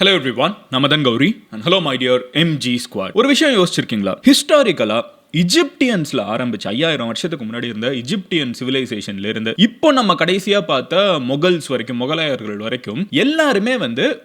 Hello everyone, Namadan Gauri and hello my dear MG squad. ஒரு விஷயம் யோசிச்சிருக்கீங்களா? ஹிஸ்டாரிக்கலா இஜிப்டியன்ஸ்ல ஆரம்பிச்சு 5000 வருஷத்துக்கு முன்னாடி இருந்த இஜிப்டியன் சிவிலைசேஷன்ல இருந்து இப்போ நம்ம கடைசியா பார்த்த மொகல்ஸ் வரைக்கும், முகலாயர்கள் வரைக்கும் எல்லாருமே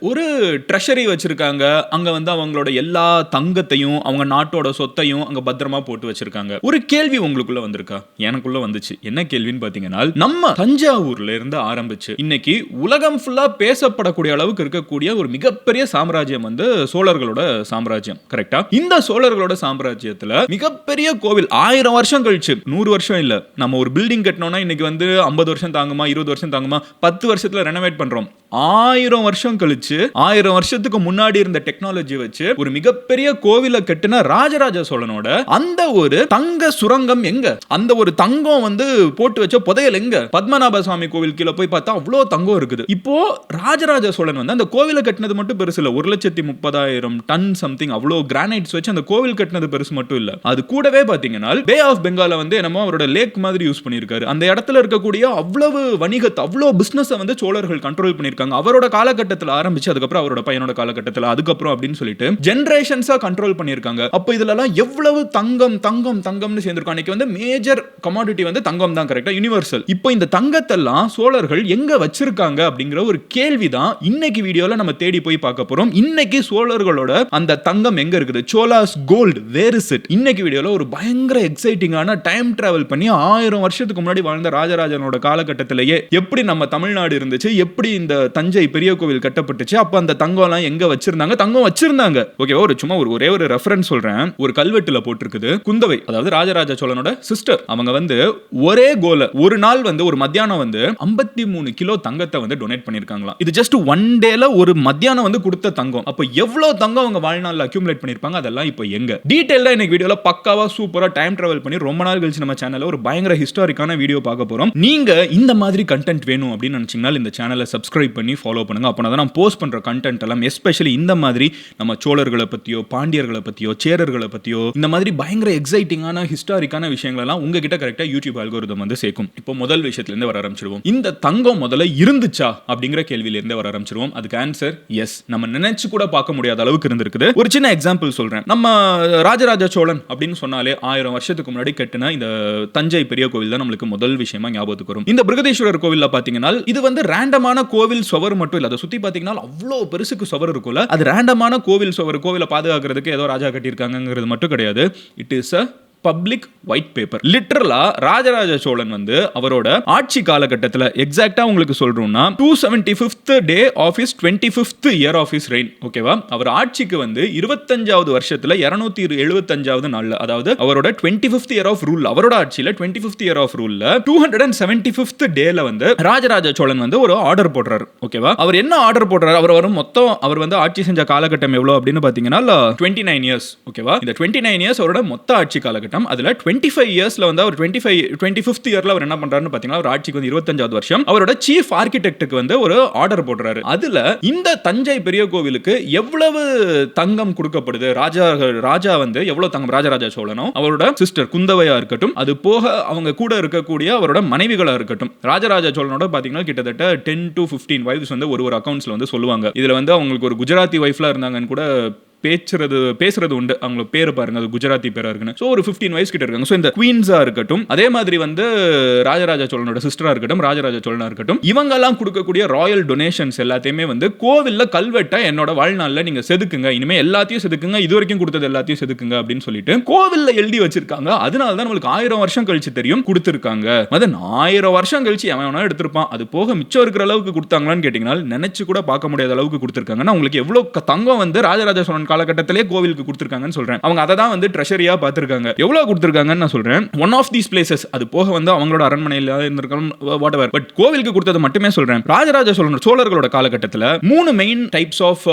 ஒரு ட்ரெஷரி வச்சிருக்காங்க. அங்க அவங்களோட எல்லா தங்கத்தையும் அவங்க நாட்டோட சொத்தையும் அங்க பத்திரமா போட்டு வச்சிருக்காங்க. ஒரு கேள்வி உங்களுக்குள்ள வந்திருக்கா? எனக்குள்ள வந்துச்சு. என்ன கேள்வின்னு பாத்தீங்கன்னா, நம்ம தஞ்சாவூர்ல இருந்து ஆரம்பிச்சு இன்னைக்கு உலகம் ஃபுல்லா பேசப்படக்கூடிய அளவுக்கு இருக்கக்கூடிய ஒரு மிகப்பெரிய சாம்ராஜ்யம் சோழர்களோட சாம்ராஜ்யம். கரெக்டா? இந்த சோழர்களோட சாம்ராஜ்யத்துல மிகப்பெரிய கோவில் 1000 வருஷம் கழிச்சு, 100 வருஷம் இல்ல, நம்ம ஒரு பில்டிங் கட்டணும்னா இன்னைக்கு 50 வருஷம் தாங்குமா, 20 வருஷம் தாங்குமா, 10 வருஷத்துல ரெனோவேட் பண்றோம். 1000 வருஷம் கழிச்சு 1000 வருஷத்துக்கு முன்னாடி இருந்த டெக்னாலஜி வச்சு ஒரு மிகப்பெரிய கோவிலை கட்டின ராஜராஜ சோழனோட அந்த ஒரு தங்க சுரங்கம் எங்க? அந்த ஒரு தங்கம் போட்டு வச்ச புதையல் எங்க? பத்மநாப சுவாமி கோவில் கீழே போய் பார்த்தா அவ்வளோ தங்கம் இருக்குது. இப்போ ராஜராஜ சோழன் அந்த கோவிலை கட்டினது மட்டும் பெருசு இல்ல, 1,30,000 டன் சம்திங் அவ்வளோ கிரானைட்ஸ் வச்சு அந்த கோவில் கட்டினது பெருசு மட்டும் இல்ல. அது கூடவே பாத்தீங்கன்னா பே ஆஃப் பெங்கால என்னமோ அவரோட லேக் மாதிரி யூஸ் பண்ணிருக்காரு. அந்த இடத்துல இருக்கக்கூடிய அவ்வளவு வணிகத்தை, அவ்வளோ பிசினஸ் சோழர்கள் கண்ட்ரோல் பண்ணிருக்காங்க. அவரோட காலகட்டத்தில் ஆரம்பிச்சு அதுக்கப்புறம் அவரோட பையனோட காலகட்டத்தில் அதுக்கப்புறம் அப்படின்னு சொல்லிட்டு ஜெனரேஷன்ஸா கண்ட்ரோல் பண்ணிருக்காங்க. அப்ப இதெல்லாம் எவ்வளவு தங்கம் தங்கம் தங்கம்னு சேர்ந்திருக்கும். அன்னைக்கு மேஜர் கமாடிட்டி தங்கம் தான். கரெக்டா? யுனிவர்சல். இப்போ இந்த தங்கத்தெல்லாம் சோழர்கள் எங்க வச்சிருக்காங்க அப்படிங்கிற ஒரு கேள்விதான் இன்னைக்கு வீடியோல நம்ம தேடி போய் பார்க்க போறோம். இன்னைக்கு சோழர்களோட அந்த தங்கம் எங்க இருக்குது? சோலாஸ் கோல்ட், வேர் இஸ் இட்? இன்னைக்கு வீடியோல ஒரு பயங்கர எக்ஸைட்டிங்கான டைம் டிராவல் பண்ணி 1000 வருஷத்துக்கு முன்னாடி வாழ்ந்த ராஜராஜனோட காலகட்டத்திலேயே எப்படி நம்ம தமிழ்நாடு இருந்துச்சு, எப்படி இந்த தஞ்சை பெரிய கோவில் கட்டப்பட்டுச்சு, அப்ப அந்த தங்கம் எல்லாம் எங்க வச்சிருந்தாங்க? தங்கம் வச்சிருந்தாங்க. ஓகேவா? சும்மா ஒரே ஒரு ரெஃபரன்ஸ் சொல்றேன். ஒரு கல்வெட்டுல போட்டிருக்குது, குந்தவை, அதாவது ராஜராஜ சோழனோட சிஸ்டர், அவங்க ஒரே கோல ஒரு நாள் ஒரு மத்தியானம் 53 கிலோ தங்கத்தை டொனேட் பண்ணிருக்காங்களாம். இது ஜஸ்ட் ஒன் டேல ஒரு மத்தியானம் கொடுத்த தங்கம். அப்ப எவ்வளவு தங்கம் அவங்க வாழ்நாள்ல அக்யூமுலேட் பண்ணிருப்பாங்க? அதெல்லாம் இப்போ எங்க? டீடைலா இன்னைக்கு வீடியோல பக்காவா சூப்பரா டைம் டிராவல் பண்ணி ரொம்ப நாள் கழிச்சு நம்ம சேனல்ல ஒரு பயங்கர ஹிஸ்டாரிக்கான வீடியோ பார்க்க போறோம். நீங்க இந்த மாதிரி கண்டென்ட் வேணும் அப்படின்னு நினைச்சீங்கன்னா இந்த சேனலை சப்ஸ்கிரைப் பண்ணி ஃபாலோ பண்ணுங்க. அப்போ தான் நான் போஸ்ட் பண்ற கண்டென்ட் எல்லாம் எஸ்பெஷலி இந்த மாதிரி நம்ம சோழர்களை பத்தியோ, பாண்டியர்களை பத்தியோ, சேரர்களை பத்தியோ இந்த மாதிரி பயங்கர எக்ஸைட்டிங்கான ஹிஸ்டாரிக்கான விஷயங்கள் எல்லாம் உங்ககிட்ட கரெக்டா யூடியூப் அல்கோரிதம் சேர்க்கும். இப்போ முதல் விஷயத்துல இருந்து வர ஆரம்பிச்சிருவோம். இந்த தங்கம் முதல்ல இருந்துச்சா அப்படிங்கிற கேள்வியில இருந்து வர ஆரம்பிச்சிருவோம். அதுக்கு ஆன்சர் எஸ். நம்ம நினைச்சு கூட பார்க்க முடியாத அளவுக்கு இருந்திருக்குது. ஒரு சின்ன எக்ஸாம்பிள் சொல்றேன். நம்ம ராஜராஜ சோழன் அப்படின்னு சொன்னாலே 1000 வருஷத்துக்கு முன்னாடி கட்டின இந்த தஞ்சை பெரிய கோவில் தான் நம்மளுக்கு முதல் விஷயமா ஞாபகத்துக்கு வரும். இந்த பிருகதீஸ்வரர் கோவில்ல பாத்தீங்கன்னா இது ரேண்டமான கோவில் சுவர் மட்டும் இல்ல, அதை சுத்தி பாத்தீங்கன்னா அவ்வளோ பெருசுக்கு சுவர் இருக்கும்ல, அது ரேண்டமான கோவில் சுவர். கோவிலை பாதுகாக்கிறதுக்கு ஏதோ ராஜா கட்டியிருக்காங்கிறது மட்டும் கிடையாது. It is a public white paper. லிட்டரலா ராஜராஜ சோழன் அவரோட ஆட்சி காலகட்டத்தில் எக்ஸாக்ட்டா உங்களுக்கு சொல்றோம்னா 275th day of his 25th year of his reign. ஓகேவா? அவர் ஆட்சிக்கு 25வது வருஷத்துல 275வது நாள்ல, அதாவது அவரோட 25th இயர் ஆஃப் ரூல், அவரோட ஆட்சியில 25th இயர் ஆஃப் ரூல்ல 275th டேல ராஜராஜ சோழன் ஒரு ஆர்டர் போடுறாரு. ஓகேவா? அவர் என்ன ஆர்டர் போடுறாரு? அவர் ஆட்சி செஞ்ச காலகட்டம் எவ்வளவு அப்படின்னு பாத்தீங்கன்னா 29 இயர்ஸ். ஓகேவா? இந்த 29 இயர்ஸ் அவரோட மொத்த ஆட்சி காலகட்டம். அதுல 25 இயர்ஸ்ல அவர் 25th இயர்ல அவர் என்ன பண்றாருன்னு பாத்தீங்கன்னா, அவர் ஆட்சிக்கு 25வது வருஷம் அவரோட சீஃப் ஆர்கிடெக்ட்டுக்கு ஒரு ஆர்டர் போடுறாரு. அதுல இந்த தஞ்சை பெரிய கோவிலுக்கு எவ்வளவு தங்கம் கொடுக்கப்படுது, ராஜா எவ்வளவு தங்கம், ராஜராஜ சோழனும் அவரோட சிஸ்டர் குந்தவையா இருக்கட்டும், அது போக அவங்க கூட இருக்கக்கூடிய அவரோட மனைவிகளா இருக்கட்டும், ராஜராஜ சோழனோட பாத்தீங்கன்னா கிட்டத்தட்ட 10 to 15 வைஃப்ஸ் ஒரு அக்கவுண்ட்ஸ்ல சொல்லுவாங்க. இதுல அவங்களுக்கு ஒரு குஜராத்தி வைஃப்லாம் இருந்தாங்கன்னு கூட பேசுறது உண்டு. அவங்க பேரு பாருங்க, அது குஜராத்தி பேரா இருக்குன்னு. சோ ஒரு 15 வயசு கிட்ட இருக்காங்க. சோ இந்த குவீன்ஸா இருக்கட்டும், அதே மாதிரி ராஜராஜ சோழனோட சிஸ்டரா இருக்கட்டும், ராஜராஜ சோழனா இருக்கட்டும், இவங்க எல்லாம் கொடுக்கக்கூடிய ராயல் டொனேஷன்ஸ் எல்லாத்தையுமே கோவில்ல கல்வெட்டா என்னோட வாழ்நாள்ல நீங்க செதுக்குங்க, இனிமே எல்லாத்தையும் செதுக்குங்க, இது வரைக்கும் கொடுத்தது எல்லாத்தையும் செதுக்குங்க அப்படின்னு சொல்லிட்டு கோவில்ல எழுதி வச்சிருக்காங்க. அதனால தான் நம்மளுக்கு 1000 வருஷம் கழிச்சு தெரியும் கொடுத்திருக்காங்க. அது 1000 வருஷம் கழிச்சு அவன் எடுத்திருப்பான். அது போக மிச்சம் இருக்கிற அளவுக்கு கொடுத்தாங்களான்னு கேட்டீங்கன்னா நினைச்சு கூட பார்க்க முடியாத அளவுக்கு கொடுத்திருக்காங்க. உங்களுக்கு எவ்வளவு தங்கம் ராஜராஜ சோழன் காலகட்டத்திலே கோவிலுக்கு கொடுத்திருக்காங்கன்னு சொல்றேன். அவங்க அதை தான் ட்ரெஷரியா பார்த்திருக்காங்க. எவ்வளவு கொடுத்திருக்காங்கன்னு நான் சொல்றேன். ஒன் ஆஃப் தீஸ் பிளேசஸ், அது போக அவங்களோட அரண்மனையில இருந்திருக்கலாம், வாட்எவர், பட் கோவிலுக்கு கொடுத்தது மட்டுமே சொல்றேன். ராஜராஜ சோழர்களோட காலகட்டத்தில் 3 மெயின் டைப்ஸ் ஆஃப்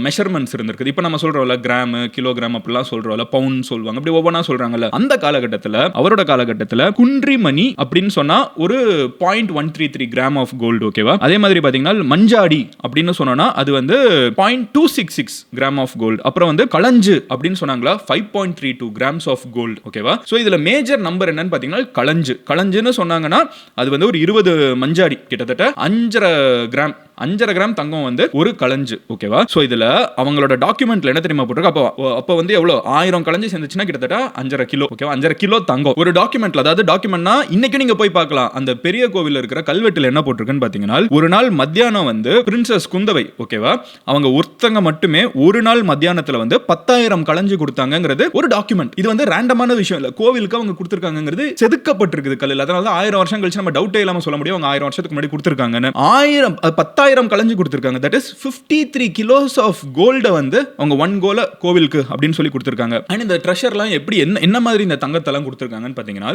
மெஷர்மெண்ட்ஸ் இருந்திருக்கு. இப்போ நம்ம சொல்றோம்ல கிராம், கிலோகிராம் அப்படிலாம் சொல்றோம்ல, பவுண்ட் சொல்லுவாங்க, அப்படி ஒவ்வொன்றா சொல்றாங்கல்ல. அந்த காலகட்டத்தில், அவரோட காலகட்டத்தில் குன்றிமணி அப்படின்னு சொன்னா ஒரு 0.133 கிராம் ஆஃப் கோல்டு. ஓகேவா? அதே மாதிரி பாத்தீங்கன்னா மஞ்சாடி அப்படின்னு சொன்னா அது 0.266 கிராம் ஆஃப் கோல்டு. அப்புறம் வந்து களஞ்சு அப்படின்னு சொன்னாங்களா 5.32 கிராம்ஸ் ஆஃப் கோல்டு. ஓகேவா? சோ இதுல மேஜர் நம்பர் என்னன்னு பாத்தீங்கன்னா களஞ்சுன்னு சொன்னாங்கன்னா அது வந்து ஒரு 20 மஞ்சாடி, கிட்டத்தட்ட 5.5 கிராம் தங்கம் வந்து ஒரு களஞ்சு. ஓகேவா? சோ இதுல அவங்களோட டாக்குமெண்ட்ல என்ன தெரியுமா போட்டுருக்கு, அப்ப வந்து எவ்வளவு 1000 களஞ்சு சேர்ந்துச்சுன்னா கிட்டத்தட்ட 5.5 கிலோ. ஓகேவா? 5.5 கிலோ தங்கம் ஒரு டாக்குமெண்ட்ல. அதாவது டாக்குமெண்ட்னா இன்னைக்கு நீங்க போய் பார்க்கலாம், அந்த பெரிய கோவில்ல இருக்கிற கல்வெட்டுல என்ன போட்டிருக்குன்னு பாத்தீங்கன்னா, ஒரு நாள் மத்தியானம் வந்து பிரின்சஸ் குந்தவை, ஓகேவா, அவங்க ஒருத்தங்க மட்டுமே ஒரு நாள் மத்தியானத்துல வந்து 10,000 களஞ்சு கொடுத்தாங்கிறது ஒரு டாக்குமெண்ட். இது வந்து ரேண்டமான விஷயம் இல்ல, கோவிலுக்கு அவங்க கொடுத்திருக்காங்கிறது செதுக்கப்பட்டிருக்குது கல்லில். அதனால 1000 வருஷம் கழிச்சு நம்ம டவுட்டே இல்லாம சொல்ல முடியும் அவங்க 1000 வருஷத்துக்கு முன்னாடி கொடுத்திருக்காங்கன்னு. 10,000 களஞ்சு கொடுத்திருக்காங்க. தட் இஸ் 53 கிலோஸ் ஆஃப் கோல்ட வந்து அவங்க ஒன் கோல கோவிலுக்கு அப்படின்னு சொல்லி கொடுத்திருக்காங்க. அண்ட் இந்த ட்ரெஷர்லாம் எப்படி என்ன மாதிரி இந்த தங்கத்தெல்லாம் கொடுத்திருக்காங்கன்னு பாத்தீங்கன்னா,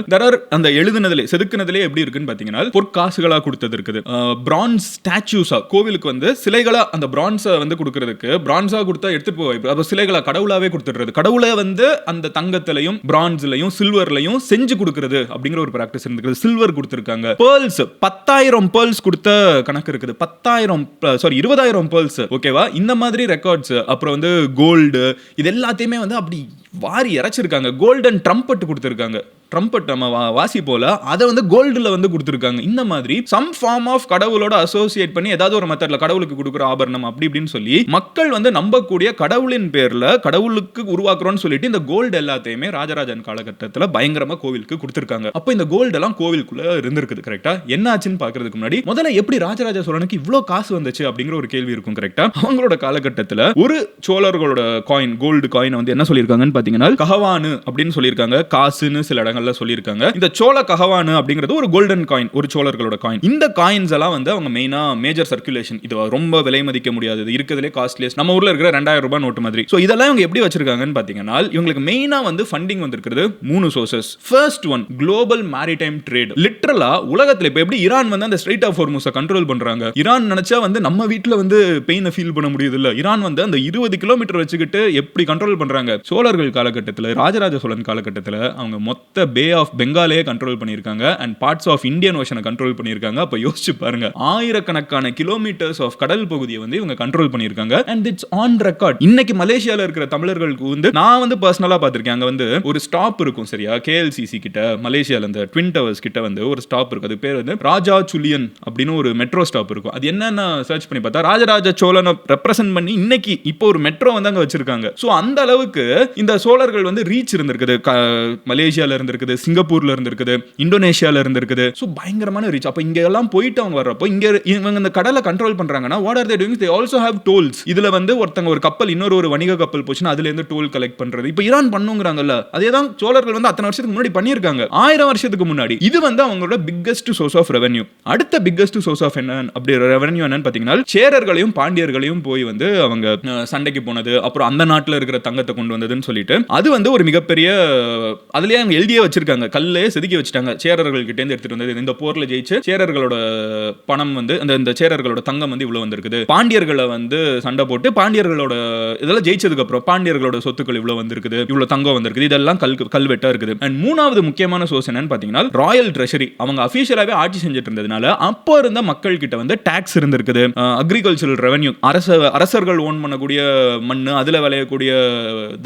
அந்த எழுதுனதுல செதுக்குனதுல எப்படி இருக்குன்னு பாத்தீங்கன்னா, பொற்காசுகளா கொடுத்தது இருக்குது, பிரான்ஸ் ஸ்டாச்சூஸா கோவிலுக்கு வந்து சிலைகளா, அந்த பிரான்ஸை வந்து கொடுக்கிறதுக்கு பிரான்ஸா கொடுத்தா எடுத்துட்டு போய் அப்ப சிலைகளா கடவுளாவே கொடுத்துடுறது, கடவுளை வந்து அந்த தங்கத்திலையும் பிரான்ஸ்லையும் சில்வர்லையும் செஞ்சு கொடுக்கிறது அப்படிங்கிற ஒரு பிராக்டிஸ் இருந்திருக்கு. சில்வர் கொடுத்திருக்காங்க. பேர்ல்ஸ் 10,000 பேர்ல்ஸ் கொடுத்த கணக்கு இருக்குது. 20,000 பேர்ல்ஸ். ஓகேவா? இந்த மாதிரி ரெக்கார்ட்ஸ். அப்புறம் வந்து கோல்டு, இது எல்லாத்தையுமே வந்து அப்படி வாரி இறைச்சிருக்காங்க. கோல்டன் ட்ரம்பட் கொடுத்திருக்காங்க. ட்ரம்பட் நம்ம வாசி போல அதை வந்து கோல்டுல வந்து கொடுத்திருக்காங்க. இந்த மாதிரி சம் ஃபார்ம் ஆஃப் கடவுளோட அசோசியேட் பண்ணி ஏதாவது ஒரு மெத்தட்ல கடவுளுக்கு கொடுக்குற ஆபரணம் அப்படி இப்படின்னு சொல்லி மக்கள் வந்து நம்பக்கூடிய கடவுளின் பேர்ல கடவுளுக்கு உருவாக்குறோம்னு சொல்லிட்டு இந்த கோல்டு எல்லாத்தையுமே ராஜராஜன் காலகட்டத்தில் பயங்கரமா கோவிலுக்கு கொடுத்திருக்காங்க. அப்ப இந்த கோல்டு எல்லாம் கோவிலுக்குள்ள இருந்திருக்குது. கரெக்டா? என்ன ஆச்சுன்னு பாக்குறதுக்கு முன்னாடி முதல்ல எப்படி ராஜராஜ சோழனுக்கு இவ்வளவு காசு வந்துச்சு அப்படிங்கிற ஒரு கேள்வி இருக்கும். கரெக்டா? அவங்களோட காலகட்டத்தில் ஒரு சோழர்களோட காயின், கோல்டு காயின் வந்து என்ன சொல்லியிருக்காங்கன்னு பாத்தீங்கன்னா கஹவானு அப்படின்னு சொல்லியிருக்காங்க. காசுன்னு சில இடங்கள்ல சொல்லியிருக்காங்க. இந்த சோழ கஹவானு அப்படிங்கிறது ஒரு கோல்டன் காயின், ஒரு சோழர்களோட காயின். இந்த காயின்ஸ் எல்லாம் வந்து அவங்க மெயினா மேஜர் சர்க்குலேஷன், இது ரொம்ப விலை மதிக்க முடியாதது, இருக்கிறதுலே காஸ்ட்லியஸ்ட், நம்ம ஊர்ல இருக்கிற 2000 ரூபாய் நோட்டு மாதிரி. சோ இதெல்லாம் இவங்க எப்படி வச்சிருக்காங்கன்னு பாத்தீங்கன்னா, இவங்களுக்கு மெயினா வந்து ஃபண்டிங் வந்திருக்கிறது 3 sources. First one global maritime trade. லிட்டரலா உலகத்துல இப்ப எப்படி ஈரான் வந்து அந்த ஸ்ட்ரைட் ஆஃப் ஹோர்முஸை கண்ட்ரோல் பண்றாங்க, ஈரான் நினைச்சா வந்து நம்ம வீட்ல வந்து பெயினை ஃபீல் பண்ண முடியுது இல்ல, ஈரான் வந்து அந்த 20 கிலோமீட்டர் வச்சுக்கிட்டு எப்படி கண்ட்ரோல் பண்றாங்க. சோழர்கள் காலகட்டத்தில், ராஜராஜ சோழன் காலகட்டத்தில் அவங்க மொத்த பே ஆஃப் பெங்காலே கண்ட்ரோல் பண்ணியிருக்காங்க அண்ட் பார்ட்ஸ் ஆஃப் இந்தியன் ஓஷனை கண்ட்ரோல் பண்ணியிருக்காங்க. அப்ப யோசிச்சு பாருங்க, ஆயிரக்கணக்கான கிலோமீட்டர்ஸ் ஆஃப் கடல் பகுதியை வந்து இவங்க கண்ட்ரோல் பண்ணியிருக்காங்க. And it's on record. இன்னைக்கு மலேசியால இருக்கிற தமிழர்களுக்கு வந்து நான் வந்து பர்சனலா பார்த்திருக்கேன், அங்க வந்து ஒரு ஸ்டாப் இருக்கும், சரியா, KLCC கிட்ட, மலேசியால இந்த ட்வின் டவர்ஸ் கிட்ட வந்து ஒரு ஸ்டாப் இருக்கு. அது பேர் வந்து ராஜா சுலியன் அப்படின்னு ஒரு மெட்ரோ ஸ்டாப் இருக்கும். அது என்னன்னு சர்ச் பண்ணி பார்த்தா ராஜராஜ சோழனை ரெப்ரசென்ட் பண்ணி இன்னைக்கு இப்போ ஒரு மெட்ரோ வந்து அங்க வச்சிருக்காங்க. சோ அந்த அளவுக்கு இந்த சோழர்கள் வந்து ரீச் இருந்திருக்குது. மலேசியால இருந்திருக்குது, சிங்கப்பூர்ல இருந்திருக்குது, இந்தோனேஷியால இருந்திருக்குது. சோ பயங்கரமான ரீச். அப்ப இங்க எல்லாம் போயிட்டு அவங்க வர்றப்போ இங்க இவங்க இந்த கடலை கண்ட்ரோல் பண்றாங்கன்னா what are they doing? They also have tolls. இதுல வந்து ஒருத்தங்க ஒரு கப்பல் இன்னொரு ஒரு வணிக கப்பல் போச்சுன்னா அதுல இருந்து டோல் கலெக்ட் பண்றது. இப்ப ஈரான் பண்ணுங்கறாங்கல்ல, அதேதான் சோழர்கள் வந்து அத்தனை வருஷத்துக்கு முன்னாடி பண்ணியிருக்காங்க, 1000 வருஷத்துக்கு முன்னாடி. இது வந்து அவங்களோட பிக்கஸ்ட் சோர்ஸ் ஆஃப் ரெவென்யூ. அடுத்த பிக்கஸ்ட் சோர்ஸ் ஆஃப் என்ன அப்படி ரெவென்யூ என்னன்னு பாத்தீங்கன்னா, சேரர்களையும் பாண்டியர்களையும் போய் வந்து அவங்க சண்டைக்கு போனது, அப்புறம் அந்த நாட்டுல இருக்கிற தங்கத்தை கொண்டு வந்ததுன்னு சொல்லிட்டு அது வந்து ஒரு மிகப்பெரிய, அதுலயே அவங்க எழுதியே வச்சிருக்காங்க, கல்லே செதுக்கி வச்சிட்டாங்க. சேரர்கள் கிட்ட இருந்து எடுத்துட்டு வந்தது, இந்த போர்ல ஜெயிச்சு சேரர்களோட பணம் வந்து இந்த சேரர்களோட தங்கம் வந்து இவ்வளவு வந்திருக்குது, பாண்டியர்களை வந்து சண்டை போட்டு பாண்டியர்களோட இதெல்லாம் ஜெயிச்சதுக்கு அப்புறம் பாண்டியர்களோட சொத்துக்கள் இவ்வளவு வந்திருக்குது, இவ்வளவு தங்கம் வந்திருக்குது, இதெல்லாம் கல்வெட்டா இருக்குது. அண்ட் மூணாவது முக்கியமான சோர்ஸ் என்னன்னு பாத்தீங்கன்னா ராயல் ட்ரெஷரி. அவங்க அபிஷியலாவே ஆட்சி செஞ்சுட்டு இருந்ததுனால அப்போ இருந்த மக்கள் கிட்ட வந்து டாக்ஸ் இருந்திருக்குது, அக்ரிகல்ச்சரல் ரெவென்யூ, அரசர்கள் ஓன் பண்ணக்கூடிய மண்ணு, அதுல விளையக்கூடிய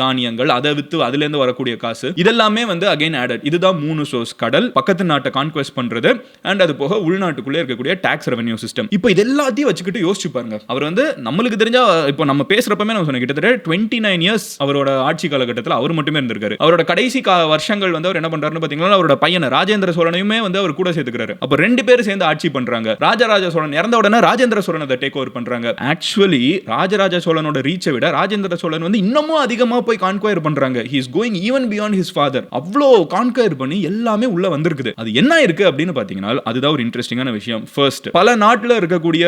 தானியங்கள், அதை வித்து அதுல இருந்து வரக்கூடிய காசு, இதெல்லாமே வந்து அகைன் ஆடட். இதுதான் 3 சோர்ஸ். கடல், பக்கத்து நாட்டை கான்குவெஸ்ட் பண்றது, அண்ட் அது போக உள்நாட்டுக்குள்ளே இருக்கக்கூடிய டாக்ஸ் ரெவென்யூ சிஸ்டம். இப்போ இது எல்லாத்தையும் வச்சுக்கிட்டு யோசிச்சு பாருங்க. அவர் வந்து நம்மளுக்கு தெரிஞ்சா இப்போ நம்ம பேசுறப்பமே நம்ம சொன்ன கிட்டத்தட்ட 29 இயர்ஸ் அவரோட ஆட்சி காலகட்டத்தில் அவர் மட்டுமே இருந்திருக்காரு. அவரோட கடைசி வருஷங்கள் வந்து அவர் என்ன பண்றாருன்னு பாத்தீங்கன்னா, அவரோட பையன் ராஜேந்திர சோழனையுமே வந்து அவர் கூட சேர்த்துக்கிறாரு. அப்போ 2 பேரும் சேர்ந்து ஆட்சி பண்றாங்க. ராஜராஜ சோழன் இறந்த உடனே ராஜேந்திர சோழன் அதை டேக் ஓவர் பண்றாங்க. ஆக்சுவலி ராஜராஜ சோழனோட ரீச்சை விட ராஜேந்திர சோழன் வந்து இன்னமும் அதிகமா போய் கான்குயர் பண்றாங்க. he is going even beyond his father. அவ்வளோ கான்குயர் பண்ணி எல்லாமே உள்ள வந்திருக்குது. அது என்ன இருக்கு அப்படின்னு பாத்தீங்கன்னா, அதுதான் ஒரு இன்ட்ரெஸ்டிங்கான விஷயம். ஃபர்ஸ்ட், பல நாட்டுல இருக்கக்கூடிய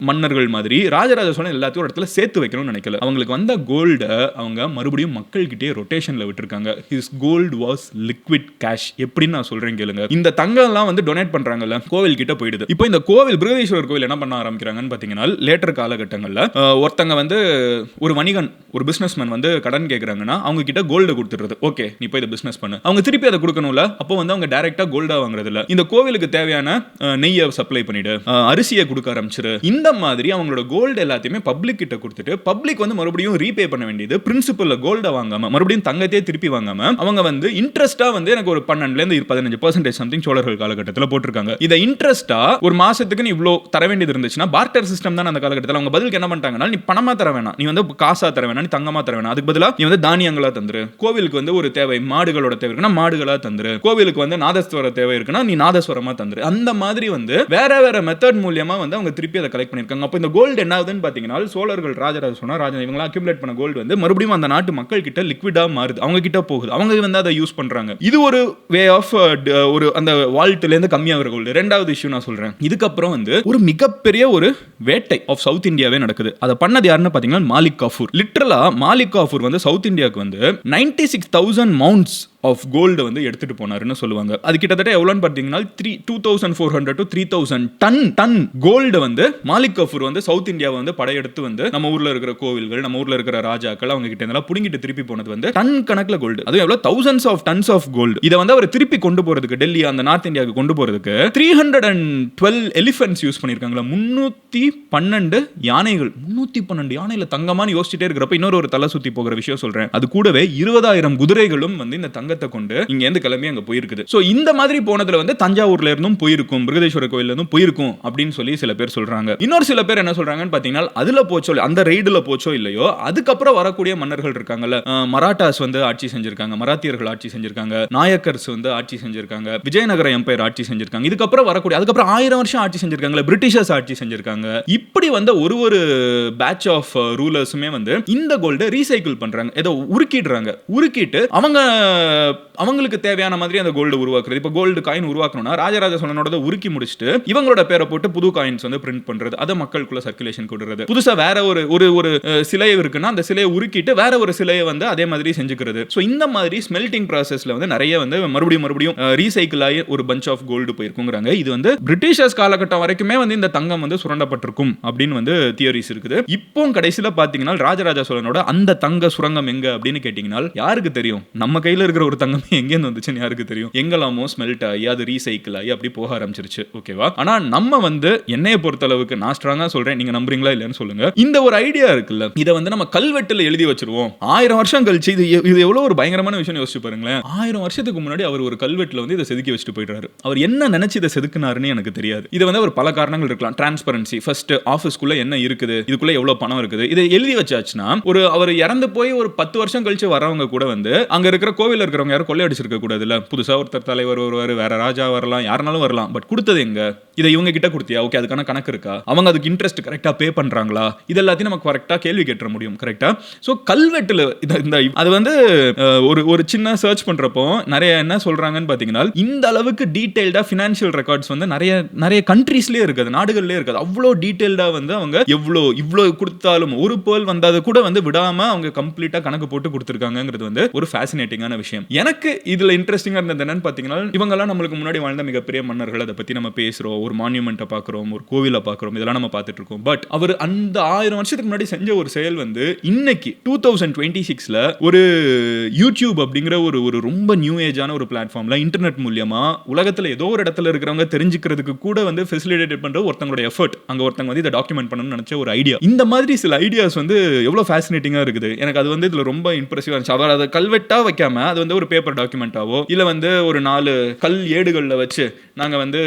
மன்னர்கள் மாதிரி ராஜராஜ சோழன் எல்லாத்தையும் ஒரு இடத்துல சேர்த்து வைக்கணும்னு நினைக்கல. அவங்களுக்கு வந்த கோல்ட அவங்க மறுபடியும் மக்கள் கிட்டே ரொட்டேஷன்ல விட்டுருக்காங்க. his gold was liquid cash. எப்படின்னு நான் சொல்றேன் கேளுங்க. இந்த தங்கம் எல்லாம் வந்து டொனேட் பண்றாங்கல்ல, கோவில் கிட்ட போயிடுது. இப்போ இந்த கோவில், பிருகதீஸ்வரர் கோவில் என்ன பண்ண ஆரம்பிக்கிறாங்கன்னு பாத்தீங்கன்னா, லேட்டர் காலகட்டங்கள்ல ஒருத்தங்க வந்து ஒரு வணிகன், ஒரு பிசினஸ்மேன் வந்து கடன் கேட்கறாங்கன்னா பண்ணுவாங்கன்னா அவங்க கிட்ட கோல்டு கொடுத்துறது. ஓகே நீ போய் இதை பிசினஸ் பண்ணு. அவங்க திருப்பி அதை கொடுக்கணும்ல, அப்போ வந்து அவங்க டைரக்டா கோல்டா வாங்குறது இல்ல. இந்த கோவிலுக்கு தேவையான நெய்யை சப்ளை பண்ணிடு, அரிசியை கொடுக்க ஆரம்பிச்சிரு. இந்த மாதிரி அவங்களோட கோல்டு எல்லாத்தையுமே பப்ளிக் கிட்ட கொடுத்துட்டு பப்ளிக் வந்து மறுபடியும் ரீபே பண்ண வேண்டியது. பிரின்சிபல்ல கோல்ட வாங்காம மறுபடியும் தங்கத்தையே திருப்பி வாங்காம அவங்க வந்து இன்ட்ரெஸ்டா வந்து எனக்கு ஒரு 12-15% சம்திங் சோழர்கள் காலகட்டத்தில் போட்டிருக்காங்க. இதை இன்ட்ரெஸ்டா ஒரு மாசத்துக்கு நீ இவ்வளோ தர வேண்டியது இருந்துச்சுன்னா பார்ட்டர் சிஸ்டம் தான் அந்த காலகட்டத்தில். அவங்க பதிலுக்கு என்ன பண்ணிட்டாங்கன்னா, நீ பணமா தர வேணாம், நீ வந்து காசா தர வேணாம், நீ தங்கமா தர வேணாம், அதுக்கு பதிலா நீ வந்து தானியங்களா தந்துரு. கோவிலுக்கு வந்து ஒரு தேவை, மாடுகளோட தேவை இருக்குன்னா மாடுகளா தந்துரு. கோவிலுக்கு வந்து நாதஸ்வர தேவை இருக்குன்னா நீ நாதஸ்வரமா தந்துரு. அந்த மாதிரி வந்து வேற வேற மெத்தட் மூலமா வந்து அவங்க திருப்பி அதை கலெக்ட் பண்ணிருக்காங்க. அப்போ இந்த கோல்டு என்ன ஆகுதுன்னு பாத்தீங்கன்னா, சோழர்கள் ராஜராஜ சோழன் இவங்க அக்யூமுலேட் பண்ண கோல்டு வந்து மறுபடியும் அந்த நாட்டு மக்கள் கிட்ட லிக்விடா மாறுது, அவங்க கிட்ட போகுது, அவங்க வந்து அதை யூஸ் பண்றாங்க. இது ஒரு வே ஆஃப் ஒரு அந்த வால்ட்ல இருந்து கம்மியாகிற கோல்டு. ரெண்டாவது இஷ்யூ நான் சொல்றேன். இதுக்கப்புறம் வந்து ஒரு மிகப்பெரிய ஒரு வேட்டை ஆஃப் சவுத் இந்தியாவே நடக்குது. அதை பண்ணது யாருன்னு பாத்தீங்கன்னா மாலிக் காஃபூர். லிட்டரலா மாலிக் காஃபூர் வந்து சவுத் இந்தியாவுக்கு வந்து 96,000 மவுண்ட்ஸ் ஆஃப் கோல்டு வந்து எடுத்துட்டு போனாருன்னு சொல்லுவாங்க. அது கிட்டத்தட்ட எவ்வளோன்னு பார்த்தீங்கன்னா 2,400 to 3,000 டன் கோல்டு வந்து மாலிக் கஃபூர் வந்து சவுத் இந்தியாவை வந்து படையெடுத்து வந்து நம்ம ஊர்ல இருக்கிற கோவில்கள், நம்ம ஊர்ல இருக்கிற ராஜாக்கள் அவங்க கிட்ட இதெல்லாம் புடுங்கிட்டு திருப்பி போனது வந்து டன் கணக்குல கோல்டு. அது எவ்வளவு thousands of tons of gold. இதை வந்து அவர் திருப்பி கொண்டு போறதுக்கு, டெல்லி அந்த நார்த் இந்தியாவுக்கு கொண்டு போறதுக்கு 312 எலிஃபென்ட்ஸ் யூஸ் பண்ணிருக்காங்களா. 312 யானைகள். 312 யானையில தங்கமான்னு யோசிச்சுட்டே இருக்கிறப்ப இன்னொரு தலை சுத்தி போகிற விஷயம் சொல்றேன். அது கூடவே 20,000 குதிரைகளும் வந்து இந்த தங்க கொண்டு இங்க இருந்து கிளம்பி அங்க போயிருக்குது. சோ இந்த மாதிரி போனதுல வந்து தஞ்சாவூர்ல இருந்தும் போயிருக்கும், பிருகதேஸ்வரர் கோயில்ல இருந்தும் போயிருக்கும் அப்படின்னு சொல்லி சில பேர் சொல்றாங்க. இன்னொரு சில பேர் என்ன சொல்றாங்கன்னு பாத்தீங்கன்னா, அதுல போச்சோ அந்த ரெய்டுல போச்சோ இல்லையோ அதுக்கப்புறம் வரக்கூடிய மன்னர்கள் இருக்காங்கல்ல, மராட்டாஸ் வந்து ஆட்சி செஞ்சிருக்காங்க, மராத்தியர்கள் ஆட்சி செஞ்சிருக்காங்க, நாயக்கர்ஸ் வந்து ஆட்சி செஞ்சிருக்காங்க, விஜயநகர எம்பையர் ஆட்சி செஞ்சிருக்காங்க. இதுக்கப்புறம் வரக்கூடிய அதுக்கப்புறம் 1000 வருஷம் ஆட்சி செஞ்சிருக்காங்க, பிரிட்டிஷர்ஸ் ஆட்சி செஞ்சிருக்காங்க. இப்படி வந்த ஒரு பேட்ச் ஆஃப் ரூலர்ஸுமே வந்து இந்த கோல்ட ரீசைக்கிள் பண்றாங்க, ஏதோ உருக்கிடுறாங்க. உருக்கிட்டு அவங்களுக்கு தேவையான மாதிரி அந்த கோல்டு உருவாக்குறது. இப்போ கோல்டு காயின் உருவாக்கணும்னா ராஜராஜ சோழனோட உருக்கி முடிச்சுட்டு இவங்களோட பேரை போட்டு புது காயின்ஸ் வந்து பிரிண்ட் பண்றது, அதை மக்களுக்குள்ள சர்க்குலேஷன் கொடுறது. புதுசா வேற ஒரு சிலை இருக்குன்னா அந்த சிலையை உருக்கிட்டு வேற ஒரு சிலையை வந்து அதே மாதிரி செஞ்சுக்கிறது. ஸோ இந்த மாதிரி ஸ்மெல்டிங் ப்ராசஸ்ல வந்து நிறைய வந்து மறுபடியும் ரீசைக்கிள் ஆகி ஒரு பஞ்ச் ஆஃப் கோல்டு போயிருக்குங்கிறாங்க. இது வந்து பிரிட்டிஷர்ஸ் காலகட்டம் வரைக்குமே வந்து இந்த தங்கம் வந்து சுரண்டப்பட்டிருக்கும் அப்படின்னு வந்து தியரிஸ் இருக்குது. இப்போ கடைசியில் பார்த்தீங்கன்னா ராஜராஜ சோழனோட அந்த தங்க சுரங்கம் எங்க அப்படின்னு கேட்டீங்கன்னா யாருக்கு தெரியும்? நம்ம கையில் இருக்கிற ஒரு தங்கம் எங்கேருந்து வந்துச்சுன்னு யாருக்கு தெரியும்? எங்கெல்லாமோ ஸ்மெல்ட் ஆகி அது ரீசைக்கிள் ஆகி அப்படி போக ஆரம்பிச்சிருச்சு. ஓகேவா? ஆனா நம்ம வந்து என்னைய பொறுத்த அளவுக்கு நான் ஸ்ட்ராங்கா சொல்றேன், நீங்க நம்புறீங்களா இல்லைன்னு சொல்லுங்க. இந்த ஒரு ஐடியா இருக்குல்ல, இதை வந்து நம்ம கல்வெட்டுல எழுதி வச்சிருவோம். 1000 வருஷம் கழிச்சு இது எவ்வளவு ஒரு பயங்கரமான விஷயம் யோசிச்சு பாருங்களேன். 1000 வருஷத்துக்கு முன்னாடி அவர் ஒரு கல்வெட்டுல வந்து இதை செதுக்கி வச்சுட்டு போயிடுறாரு. அவர் என்ன நினைச்சு இதை செதுக்குனாருன்னு எனக்கு தெரியாது. இது வந்து ஒரு பல காரணங்கள் இருக்கலாம். டிரான்ஸ்பரன்சி, ஃபர்ஸ்ட் ஆஃபீஸ்க்குள்ள என்ன இருக்குது, இதுக்குள்ள எவ்வளவு பணம் இருக்குது, இதை எழுதி வச்சாச்சுன்னா அவர் இறந்து போய் ஒரு 10 வருஷம் கழிச்சு வரவங்க கூட வந்து அங்க இருக்கிற கோவில் இருக்கிறவங்க யாரும் கொள்ளையடிச்சிருக்க கூடாதுல்ல. புதுசா ஒருத்தர் தலைவர் வருவார், வேற ராஜா வரலாம், யாருனாலும் வரலாம். பட் கொடுத்தது எங்க? இதை இவங்க கிட்ட கொடுத்தியா? ஓகே, அதுக்கான கணக்கு இருக்கா? அவங்க அதுக்கு இன்ட்ரெஸ்ட் கரெக்டா பே பண்றாங்களா? இது எல்லாத்தையும் நம்ம கரெக்டா கேள்வி கேட்க முடியும். கரெக்டா? சோ கல்வெட்டுல இந்த அது வந்து ஒரு சின்ன சர்ச் பண்றப்போ நிறைய என்ன சொல்றாங்கன்னு பாத்தீங்கன்னா, இந்த அளவுக்கு டீடைல்டா ஃபினான்ஷியல் ரெக்கார்ட்ஸ் வந்து நிறைய கண்ட்ரீஸ்லயே இருக்குது, நாடுகள்லயே இருக்குது. அவ்வளோ டீடைல்டா வந்து அவங்க இவ்வளோ கொடுத்தாலும் ஒரு பேர்ல் வந்தது கூட வந்து விடாம அவங்க கம்ப்ளீட்டா கணக்கு போட்டு கொடுத்துருக்காங்கிறது வந்து ஒரு ஃபேசினேட்டிங்கான விஷயம். எனக்கு இதுல இன்ட்ரெஸ்டிங்கா இருந்தது என்னன்னு பாத்தீங்கன்னா, இவங்கெல்லாம் நம்மளுக்கு முன்னாடி வாழ்ந்த மிகப்பெரிய மன்னர்கள், அதை பத்தி நம்ம பேசுறோம், ஒரு மான்யூமெண்ட்டை பார்க்குறோம், ஒரு கோவிலை பார்க்குறோம், இதெல்லாம் நம்ம பார்த்துட்டு இருக்கோம். பட் அவர் அந்த 1000 வருஷத்துக்கு முன்னாடி செஞ்ச ஒரு செயல் வந்து இன்னைக்கு 2026ல ஒரு யூடியூப் அப்படிங்கிற ஒரு ரொம்ப நியூ ஏஜான ஒரு பிளாட்ஃபார்ம்ல இன்டர்நெட் மூலமா உலகத்துல ஏதோ ஒரு இடத்துல இருக்கிறவங்க தெரிஞ்சுக்கிறதுக்கு கூட வந்து ஃபெசிலிட்டேட் பண்ற ஒருத்தங்களோட எஃபர்ட், அங்க ஒருத்தங்க வந்து இதை டாக்குமெண்ட் பண்ணணும்னு நினைச்ச ஒரு ஐடியா. இந்த மாதிரி சில ஐடியாஸ் வந்து எவ்வளவு ஃபேசினேட்டிங்கா இருக்குது. எனக்கு அது வந்து இதுல ரொம்ப இம்ப்ரெசிவா இருந்துச்சு. அவர் அதை கல்வெட்டா வைக்காம அது வந்து ஒரு பேப்பர் டாக்குமெண்டாவோ இல்ல வந்து ஒரு 4 கல் ஏடுகள்ல வச்சு நாங்க வந்து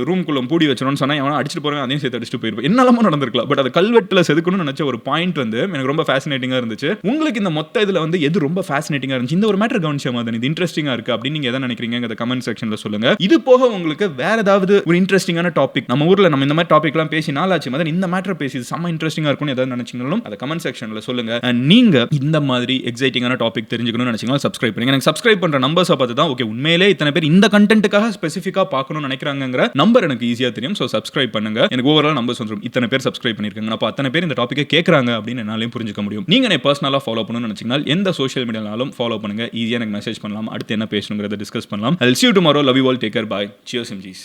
ரூம்குள்ள பூடி வச்சோம்னு சொன்னா அவன் அடிச்சுட்டு போறேன், அதையும் சேர்த்து அடிச்சுட்டு போயிருப்போம். என்னெல்லாமோ நடந்திருக்கலாம். பட் அது கல்வெட்டுல செதுக்கணும்னு நினைச்ச ஒரு பாயிண்ட் வந்து எனக்கு ரொம்ப ஃபேசினேட்டிங்கா இருந்துச்சு. உங்களுக்கு இந்த மொத்த இதுல வந்து எது ரொம்ப ஃபேசினேட்டிங்கா இருந்துச்சு? இந்த ஒரு மேட்டர் கவனிச்ச மாதிரி இது இன்ட்ரெஸ்டிங்கா இருக்கு அப்படின்னு நீங்க எதை நினைக்கிறீங்க கமெண்ட் செக்ஷன்ல சொல்லுங்க. இது போக உங்களுக்கு வேற ஏதாவது ஒரு இன்ட்ரெஸ்டிங்கான டாபிக், நம்ம ஊர்ல நம்ம இந்த மாதிரி டாபிக் எல்லாம் பேசி நாளாச்சு மாதிரி இந்த மேட்டர் பேசி செம்ம இன்ட்ரெஸ்டிங்கா இருக்கும்னு ஏதாவது நினைச்சீங்களும் அதை கமெண்ட் செக்ஷன்ல சொல்லுங்க. நீங்க இந்த மாதிரி எக்ஸைட்டிங்கான டாபிக் தெரிஞ்சுக்கணும்னு நினைச்சீங்கன்னா சப்ஸ்கிரைப் பண்ணுங்க. எனக்கு சப்ஸ்கிரைப் பண்ற நம்பர்ஸை பார்த்து தான் ஓகே உண்மையிலே இத்தனை பேர் இந்த கண்டென்ட்டுக்காக ஸ்பெசிஃபிக்கா பார்க்கணும்னு நினைக்கிறாங்கிற நம்பர் எனக்கு ஈஸியா தெரியும். ஸோ சப்ஸ்கிரைப் பண்ணுங்க. எனக்கு ஓவரால் நம்பர்ஸ் வந்துடும். இத்தனை பேர் சப்ஸ்கிரைப் பண்ணிருக்காங்க, அப்போ அத்தனை பேர் இந்த டாபிக்கை கேட்கறாங்க அப்படின்னு என்னாலையும் புரிஞ்சுக்க முடியும். நீங்க என்ன பர்சனலா ஃபாலோ பண்ணணும்னு நினைச்சீங்கன்னா எந்த சோஷியல் மீடியானாலும் ஃபாலோ பண்ணுங்க. ஈஸியா எனக்கு மெசேஜ் பண்ணலாம், அடுத்து என்ன பேசணுங்கிறத டிஸ்கஸ் பண்ணலாம். I'll see you tomorrow. Love you all. Take care. Bye. Cheers MGs.